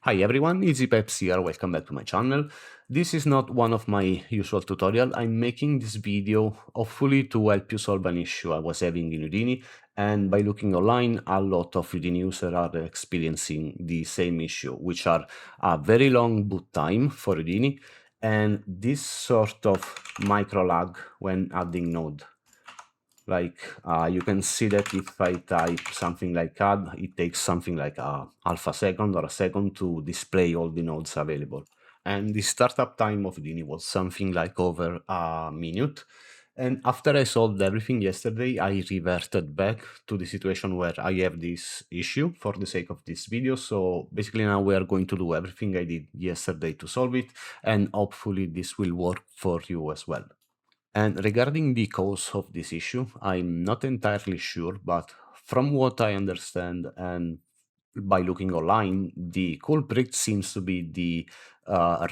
Hi everyone, SideFX here, welcome back to my channel. This is not one of my usual tutorial. I'm making this video hopefully to help you solve an issue I was having in Houdini, and by looking online, a lot of Houdini users are experiencing the same issue, which are a very long boot time for Houdini and this sort of micro lag when adding node. Like you can see that if I type something like add, it takes something like half a second or a second to display all the nodes available. And the startup time of Houdini was something like over a minute. And after I solved everything yesterday, I reverted back to the situation where I have this issue for the sake of this video. So basically now we are going to do everything I did yesterday to solve it, and hopefully this will work for you as well. And regarding the cause of this issue, I'm not entirely sure, but from what I understand and by looking online, the culprit seems to be the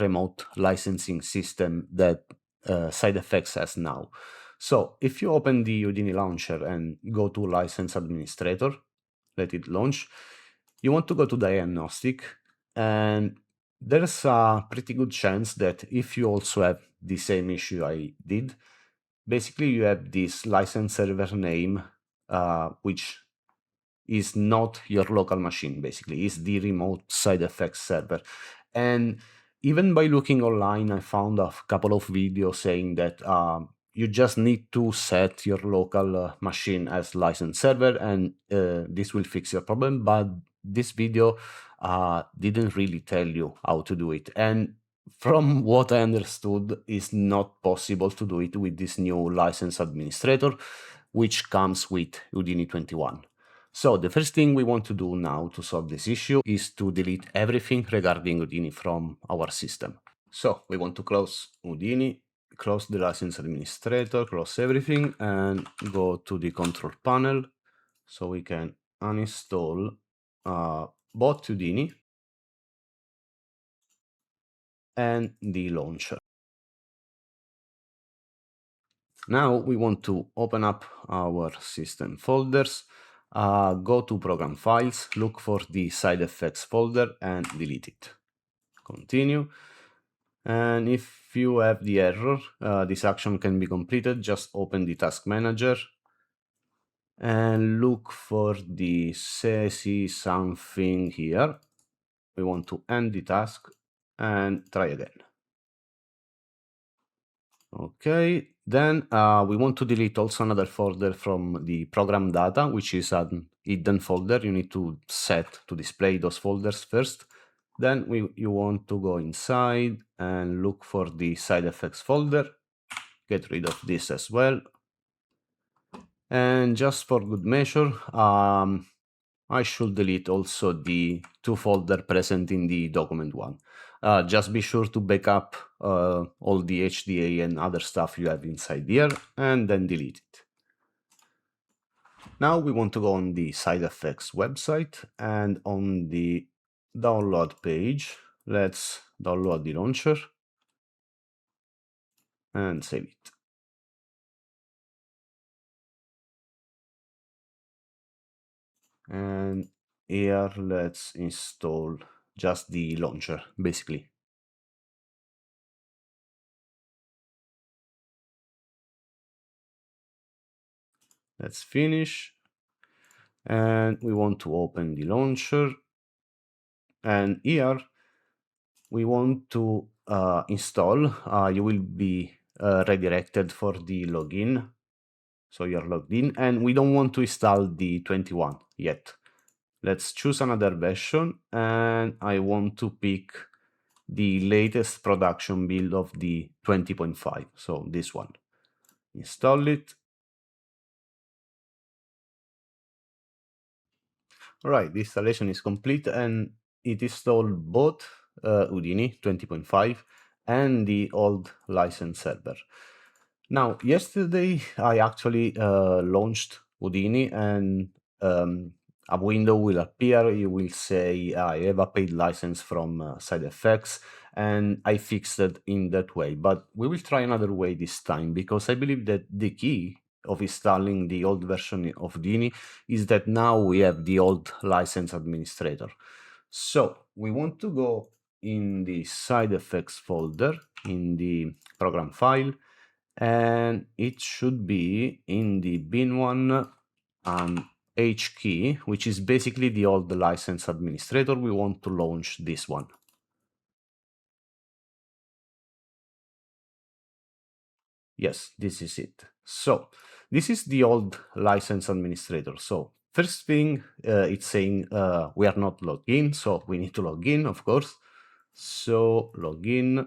remote licensing system that SideFX has now. So if you open the Houdini launcher and go to License Administrator, let it launch, you want to go to Diagnostic, and there's a pretty good chance that if you also have the same issue I did, basically you have this license server name, which is not your local machine, basically is the remote SideFX server. And even by looking online, I found a couple of videos saying that you just need to set your local machine as license server, and this will fix your problem. But this video didn't really tell you how to do it. And from what I understood, it's not possible to do it with this new license administrator, which comes with Houdini 21. So the first thing we want to do now to solve this issue is to delete everything regarding Houdini from our system. So we want to close Houdini, close the license administrator, close everything, and go to the control panel so we can uninstall both Houdini and the launcher. Now we want to open up our system folders, go to program files, look for the SideFX folder and delete it. Continue. And if you have the error, this action can be completed. Just open the task manager and look for the CC something here. We want to end the task and try again. Okay, then we want to delete also another folder from the program data, which is a hidden folder. You need to set to display those folders first. Then you want to go inside and look for the SideFX folder, get rid of this as well. And just for good measure, I should delete also the two folders present in the document one. Just be sure to back up all the HDA and other stuff you have inside here, and then delete it. Now we want to go on the SideFX website, and on the download page, let's download the launcher and save it. And here let's install just the launcher, basically. Let's finish, and we want to open the launcher, and here we want to install. You will be redirected for the login, so you're logged in, and we don't want to install the 21 yet. Let's choose another version, and I want to pick the latest production build of the 20.5, so this one. Install it. Alright, the installation is complete, and it installed both Houdini 20.5 and the old license server. Now, yesterday I actually launched Houdini, and a window will appear. You will say, I have a paid license from SideFX, and I fixed it in that way. But we will try another way this time, because I believe that the key of installing the old version of Houdini is that now we have the old license administrator. So we want to go in the SideFX folder in the program file, and it should be in the bin1 H key, which is basically the old license administrator. We want to launch this one. Yes, this is it. So this is the old license administrator. So first thing, it's saying we are not logged in, so we need to log in, of course. So login,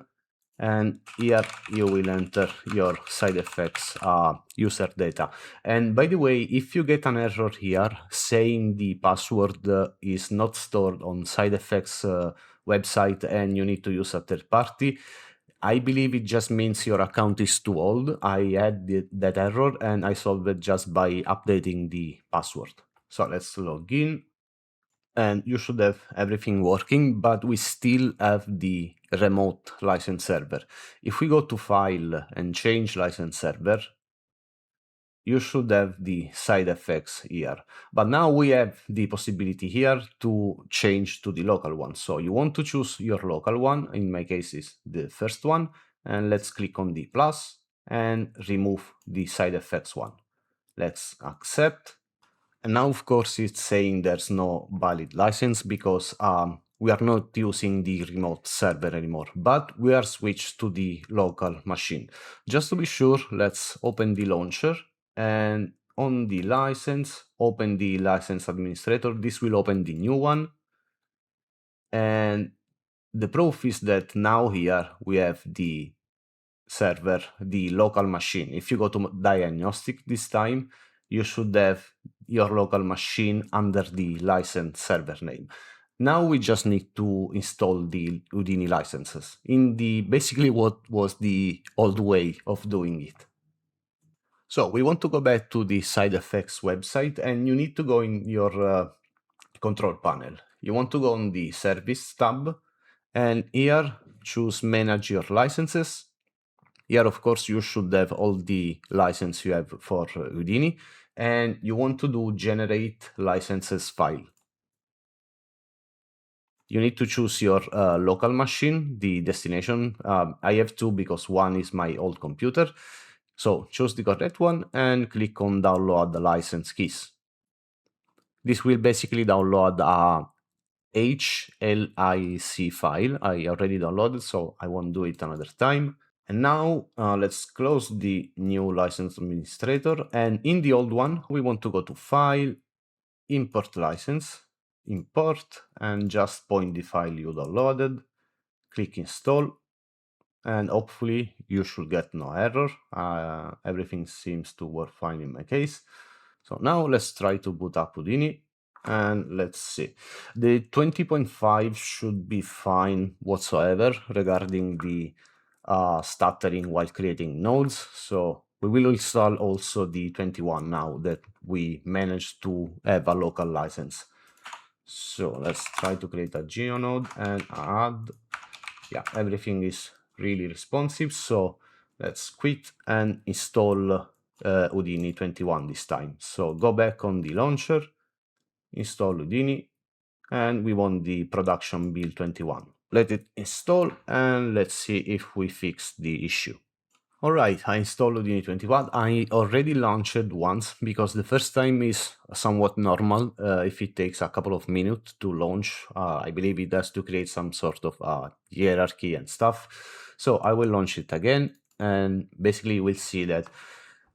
and here you will enter your SideFX user data. And by the way, if you get an error here saying the password is not stored on SideFX website and you need to use a third party, I believe it just means your account is too old. I had that error and I solved it just by updating the password. So let's log in, and you should have everything working, but we still have the remote license server. If we go to File and change license server, you should have the SideFX here. But now we have the possibility here to change to the local one. So you want to choose your local one. In my case, is the first one. And let's click on the plus and remove the SideFX one. Let's accept. And now, of course, it's saying there's no valid license because we are not using the remote server anymore, but we are switched to the local machine. Just to be sure, let's open the launcher, and on the license, open the license administrator. This will open the new one. And the proof is that now here we have the server, the local machine. If you go to diagnostic this time, you should have your local machine under the license server name. Now we just need to install the Houdini licenses in the basically what was the old way of doing it. So we want to go back to the SideFX website, and you need to go in your control panel. You want to go on the service tab, and here choose manage your licenses. Here, of course, you should have all the license you have for Houdini, and you want to do generate licenses file. You need to choose your local machine, the destination. I have two because one is my old computer. So choose the correct one and click on download the license keys. This will basically download a HLIC file. I already downloaded, so I won't do it another time. And now let's close the new license administrator. And in the old one, we want to go to File, Import License, Import, and just point the file you downloaded. Click Install, and hopefully you should get no error. Everything seems to work fine in my case. So now let's try to boot up Houdini. And let's see. The 20.5 should be fine whatsoever regarding the stuttering while creating nodes. So we will install also the 21 now that we managed to have a local license. So let's try to create a GeoNode and add. Yeah, everything is really responsive. So let's quit and install Houdini 21 this time. So go back on the launcher, install Houdini, and we want the production build 21. Let it install, and let's see if we fix the issue. Alright, I installed Houdini 21. I already launched it once because the first time is somewhat normal if it takes a couple of minutes to launch. I believe it has to create some sort of hierarchy and stuff. So I will launch it again, and basically we'll see that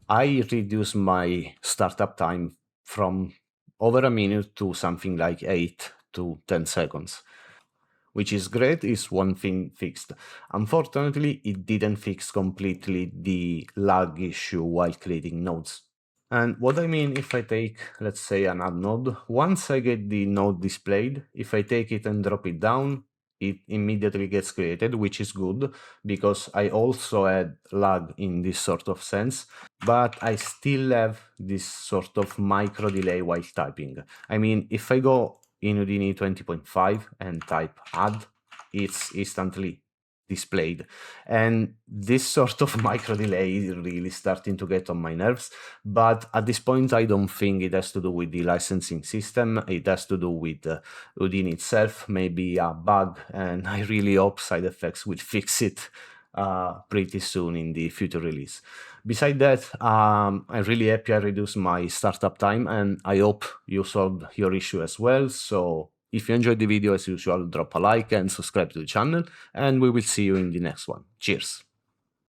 I reduce my startup time from over a minute to something like 8 to 10 seconds. Which is great, is one thing fixed. Unfortunately, it didn't fix completely the lag issue while creating nodes. And what I mean, if I take, let's say, an add node, once I get the node displayed, if I take it and drop it down, it immediately gets created, which is good, because I also had lag in this sort of sense, but I still have this sort of micro delay while typing. I mean, if I go in Houdini 20.5 and type add, it's instantly displayed. And this sort of micro delay is really starting to get on my nerves. But at this point, I don't think it has to do with the licensing system. It has to do with Houdini itself, maybe a bug. And I really hope SideFX will fix it pretty soon in the future release. Besides that, I'm really happy I reduced my startup time, and I hope you solved your issue as well. So if you enjoyed the video, as usual, drop a like and subscribe to the channel, and we will see you in the next one. Cheers!